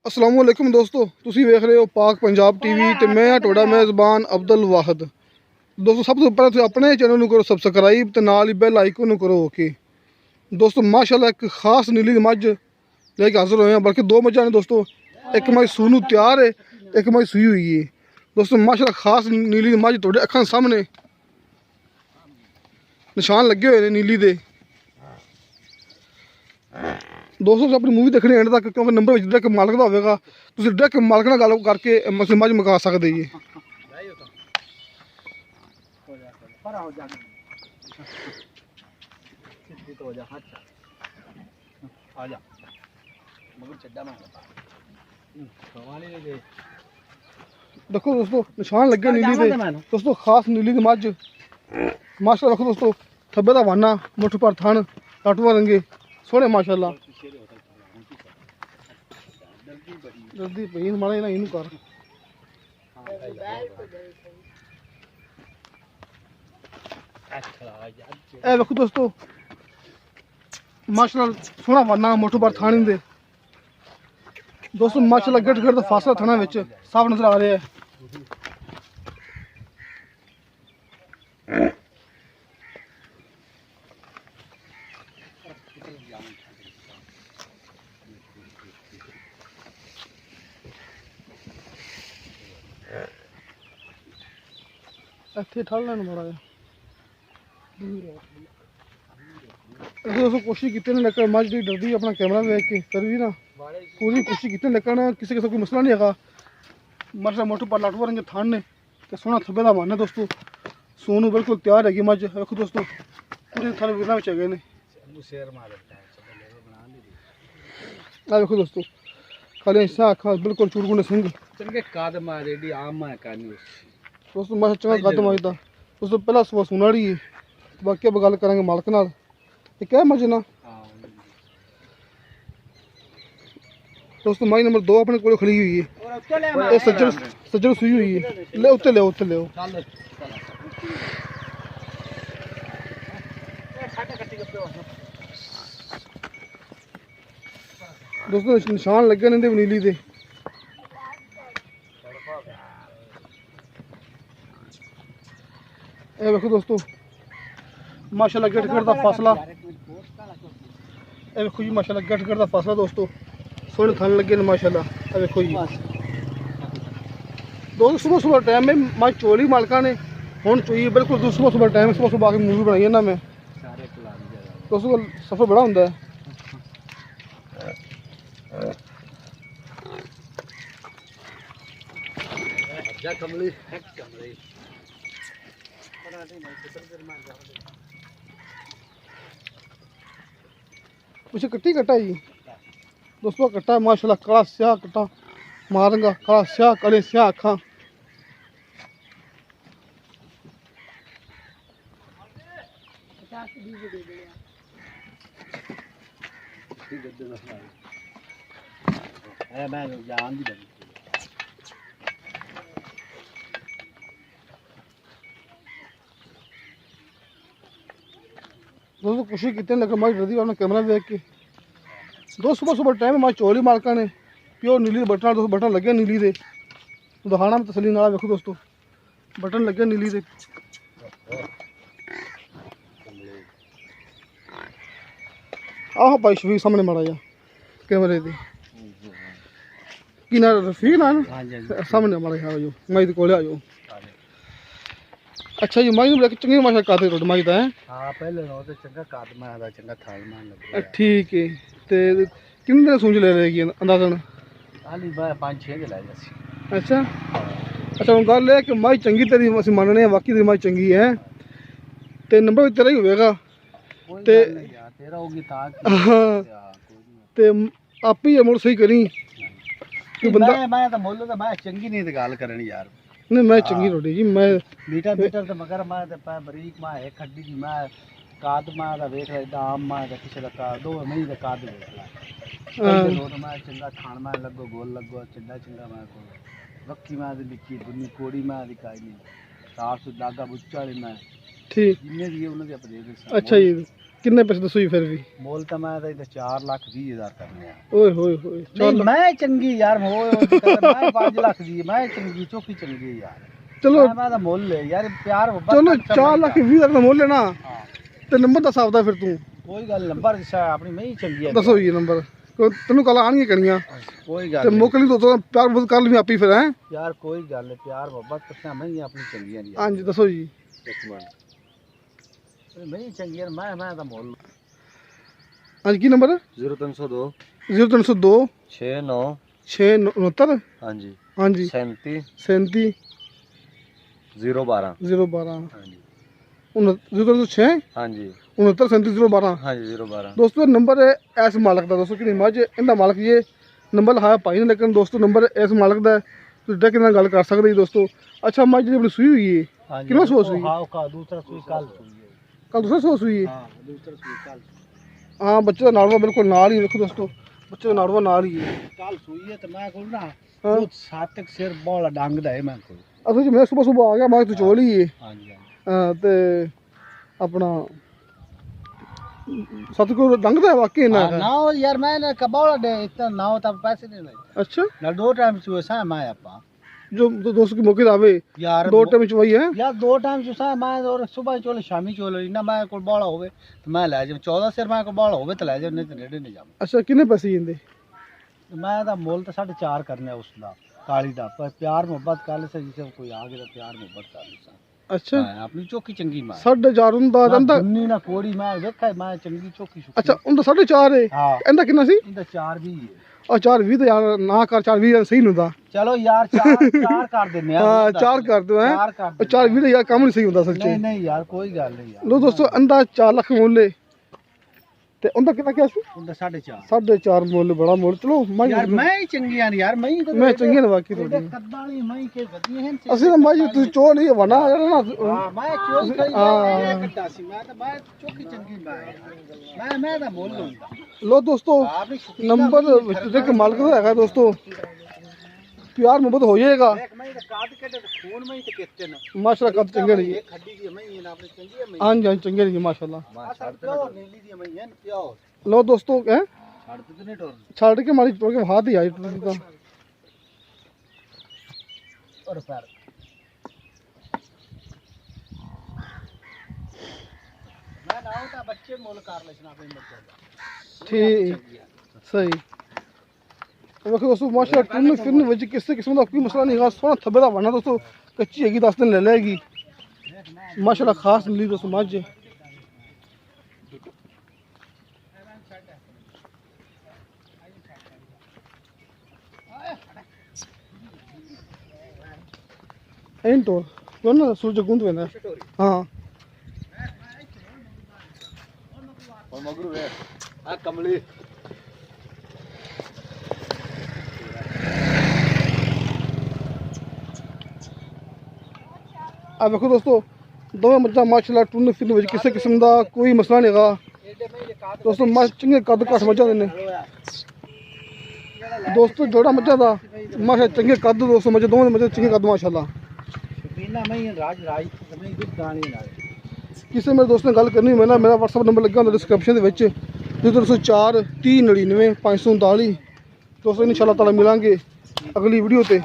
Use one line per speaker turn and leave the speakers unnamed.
अस्सलाम वालेकुम दोस्तों, तुसी वेख रहे हो पाक पंजाब टीवी ते मैं हां तुहाडा मेज़बान अब्दुल वाहिद। दोस्तों सब तो पहले तुसीं अपने चैनल नूं करो सबसक्राइब ते नाल ही बेल आइकन नूं करो ओके। दोस्तों माशाल्लाह एक खास नीली मझ लेके हाजिर होए हैं, बल्कि दो मझां ने दोस्तों। एक मझ सूनू तैयार है, एक मझ सूई हुई है। दोस्तों माशाल्लाह खास नीली मझ तुहाडे अखां सामने निशान लगे हुए हैं नीली दे। दोस्तों अपनी मूवी देखनी एंड तक, क्योंकि नंबर डायरेक्ट मालक का होगा, तुम डायरेक्ट मालक नाल गल करके मझ मुका सकते जी। देखो दोस्तों निशान लगे नीली दे। दोस्तों खास नीली दी मझ माशाल्लाह। देखो दोस्तों थब्बे दा वाना, मुठ पर थन, टाटुआ रंगे सोहने माशाल्लाह। जल्दी पई माड़ा ना इनू कर। ए देखो दोस्तों माशाल्लाह सोहना वाना, मुठ पर थानी दे। दोस्तों माशाल्लाह गट गट दा फासला थाना विच साफ नजर आ रहा है। इत्थे ठल लेना माड़ा जिहा। दोस्तों कोशिश की लेकिन मझ जी डरदी अपना कैमरा देख के, फिर भी ना पूरी कोशिश की लेकिन किसी किस्म कोई मसला नहीं है। माशाल्लाह मोटू पर लाटू रंगे थान ने तो सोहना थब्बे का मन है दोस्तों। सोनू बिल्कुल तैयार हैगी मझ। देखो दोस्तों पूरे थाने विरना में गए ने। देखो दोस्तों खाली शाह अखा बिल्कुल चूड़गुंडे सिंह दोस्तों माशा चंगा कदम आई था दोस्तों। पहला सुबह सुनाड़ी है, बाकी अब गल करेंगे मालक नाल। एक है मझ ना दोस्तों माई नंबर 2 अपने को खड़ी हुई है। सज्जन सज्जन सुई हुई है। ले उत्ते ले उत्ते ले दोस्तों निशान लगे ने नीली दे। ए देखो दोस्तों माशाल्लाह गट गट दा फासला। ए देखो जी माशाल्लाह गट गट दा फासला दोस्तों। सोहने थान लगे ने माशाल्लाह। ए देखो जी दोस्तों सुबह सुबह टाइम में मैं चोली मालका ने हुण चोई बिल्कुल सुबह सुबह टाइम। सुबह सुबह आके मूवी बनाई है ना मैं दोस्तों। सफर बड़ा होंदा है। पीछे कट्टी कट्टा जी दोस्तों। कट्टा माशाल्लाह काला स्याह कट्टा मारंगा, काला स्याह काले स्याह अखा। दोस्तों कोशिश की लेकिन मैं डरदी अपना कैमरा देख के। दोस्त सुबह सुबह टाइम मैं चोली मालका ने प्योर नीली बटन दोस्तों। बटन लगे नीली दे दिखाना में तसली नाल। देखो दोस्तों बटन लगे नीली दे। आहो भाई शफीक सामने माड़ा जा कैमरे दे कि ना रफीक ना सामने माड़ा जा जो माई को आ जाओ। अच्छा जी माई लेके चंगी माशा काते रोड माई दा है। हां पहले नो ते चंगा काद मा दा चंगा थाल मान लग। ठीक है ते कितने दिन सूंज ले रहेगी अंदाजन? खाली 5-6 दिन ले जासी। अच्छा अच्छा हुन गल है कि माई चंगी तेरी असि मानने हैं, वाकई तेरी माई चंगी है ते नंबर भी तेरा ही होगा ते तेरा होगी ता ते आप ही मुड़ सही करी कि बंदा मैं तो मोल तो मैं चंगी नहीं गल करनी यार। नहीं मैं चंगी रोटी जी मैं मीटर मीटर तो मगर मैं तो बरीक मैं एक खड्डी दी मैं काद मैं दा देख लेदा आम मैं दा किसे दा का दो मही दा काद देख ला। रोड मैं चंगा खान मैं लगो गोल लगो चंगा चंगा मैं को वक्की मैं दी लिखी दुनी कोड़ी मैं दी काई नहीं साफ सुथरा दागा बुच्चा वाली मैं ठीक जिन्ने दी उन्हें दे। अच्छा जी किन्ने पैसे दसो जी फिर भी
मोल तो मैं 4,20,000 करने
ओए होए होए
नहीं मैं चंगी यार मैं 5 लाख दी मैं चंगी चौकी चंगी यार
चलो
मैं तो मोल ले यार प्यार
चलो 4,20,000 का मोल लेना ते नंबर दस आपदा फिर तू
कोई गल नंबर अपनी मैं ही चंगी है
दसो जी नंबर तेन कल आनी कनिया
कोई
ते
गल
मोकली तो प्यार बहुत कर लवी आपी फिर हैं
यार कोई गल है प्यार मोहब्बत करना मैं ही अपनी चंगी है
हां जी दसो जी
मैं ही चंगी है मैं तो मोल
हां जी की नंबर
0302
0302
69
669
हां जी
हां जी
37
37
012
012
हां जी
0306
हां जी
69
हां जी 012
दोस्तों नंबर है ऐस मालक का दोस्तों कि मझ इंदा मालक ये नंबर लिखाया भाई ने लेकिन दोस्तों नंबर ऐस मालक का तो डायरेक्ट इन्हें गल कर सकते दोस्तों अच्छा मझ जी अपनी सूई हुई है कितना सो सूई
हां का दूसरा सूई कल सूई
कल दूसरा सो सूई है
हां दूसरा सूई कल
हाँ बच्चे का नाड़वा बिल्कुल नाल ही देखो दोस्तों बच्चे का नाड़वा नाल ही है
कल सूई है तो मैं कोल ना
हाँ
7 तक सिर बॉल डांग दा है मैं कोल
असो जी मैं सुबह सुबह आ गया मैं तो चोल ही है
हां जी
हाँ ते अपना सतगुरु डंग दा वाकई ना
ना यार मैं ना कबौला दे इतना ना हो तब पैसे नहीं ले
अच्छा
ना 2 टाइम चुए सा मैं आपा
जो दोस्तों की मौके आवे
यार
2 टाइम चुवाई है
यार 2 टाइम चुसा मैं और सुबह चोले शामी चोले ना मैं कोल बॉला होवे तो मैं ले जा 14 सिर मैं को बॉला होवे तो ले जा नहीं तो नेड़े नहीं जा
अच्छा कितने पैसे जिंदे
मैं दा मोल तो 4.5 करने उसदा काली दा पर प्यार मोहब्बत काले से जिसे कोई आ गया प्यार मोहब्बत कर सा
अच्छा
अपनी चौकी चंगी मां
4.5 ਹੁੰਦਾ ਇਹਦਾ
ਦੁੰਨੀ ਨਾ ਕੋੜੀ ਮੈਂ ਵੇਖਾ ਮੈਂ ਚੰਗੀ ਚੌਕੀ ਸੁੱਕੀ
ਅੱਛਾ ਉਹਦਾ 4.5 ਹੈ
ਹਾਂ
ਇਹਦਾ ਕਿੰਨਾ ਸੀ
ਇਹਦਾ 4 ਵੀ ਹੈ
ਆ 4.20 ਤਾਂ ਯਾਰ ਨਾ ਕਰ 4.20 ਸਹੀ ਨਹੀਂ ਹੁੰਦਾ
ਚਲੋ ਯਾਰ 4 ਕਰ ਦਿੰਨੇ ਆ
ਹਾਂ 4 ਕਰ ਦਿਓ ਹੈ 4.20 ਤਾਂ ਯਾਰ ਕੰਮ ਨਹੀਂ ਸਹੀ ਹੁੰਦਾ ਸੱਚੇ
ਨਹੀਂ ਨਹੀਂ ਯਾਰ ਕੋਈ ਗੱਲ ਨਹੀਂ ਯਾਰ
ਲੋ ਦੋਸਤੋ ਇਹਦਾ 4 ਲੱਖ ਮੁੱਲ ਹੈ ਤੇ ਉਹਦਾ ਕਿੰਨਾ ਕਿਹਾ ਸੀ
ਉਹਦਾ 4.5
4.5 ਮੁੱਲ ਬੜਾ ਮੁੱਲ ਚਲੋ
ਯਾਰ ਮੈਂ ਹੀ ਚੰਗੀ ਆ ਯਾਰ ਮੈਂ ਹੀ
ਮੈਂ ਚੰਗੀ ਨਾ ਵਾਕੀ ਤੁਹਾਡੀ
ਕੱਦਾਂ ਵਾਲੀ ਮੈਂ ਹੀ ਕੇ ਵਧੀਆ ਹਨ
ਅਸੀਂ ਤਾਂ ਮਾਜੀ ਤੁਸੀਂ ਚੋ ਨਹੀਂ ਵਣਾ ਯਾਰ ਨਾ
ਹਾਂ ਮੈਂ ਚੋਈ ਖੜੀ ਮੈਂ ਕੱਟਾ ਸੀ ਮੈਂ ਤਾਂ ਮੈਂ ਚੋਕੀ ਚੰਗੀ ਮੈਂ ਤਾਂ ਮੁੱਲ ਹੁੰਦਾ
ਲੋ ਦੋਸਤੋ ਨੰਬਰ ਵਿੱਚ ਦੇਖ ਮਾਲਕ ਦਾ ਹੈਗਾ ਦੋਸਤੋ प्यार मोहब्बत हो जाएगा माशाल्लाह कद चंगे नहीं हाँ जी हाँ चंगे नहीं माशाल्लाह लो दोस्तों है छाड़ के मारी टोर के हाथ ही आई ठीक सही देखो दोस्तों माशाल्लाह टूरने फिरने वजह किसी किस्म का कोई मसला नहीं है सोना थब्बे का बनना दोस्तों कच्ची हैगी 10 दिन ले लेगी माशाल्लाह खास मिली दोस्तों मझ एंड तो ना सूरज गुंद वेंदा हां
और मगरू है आ कमली
आ देखो दोस्तों दोवें मझा माशाल्लाह टूरने फिरने वजह किसी किस्म का कोई मसला नहीं है दोस्तों मझ चंगे कद घट मझा देने दोस्तों जोड़ा मझा था माशा चंगे कद दोस्तों मझे दोवें मझे चंगे कद माशाल्लाह किसी मेरे दोस्त ने गल करनी मैं ना मेरा व्हाट्सएप नंबर लगा होंदा डिस्क्रिप्शन 0304 3099 539 दोस्तों इंशाल्लाह ताला मिलांगे अगली वीडियो पे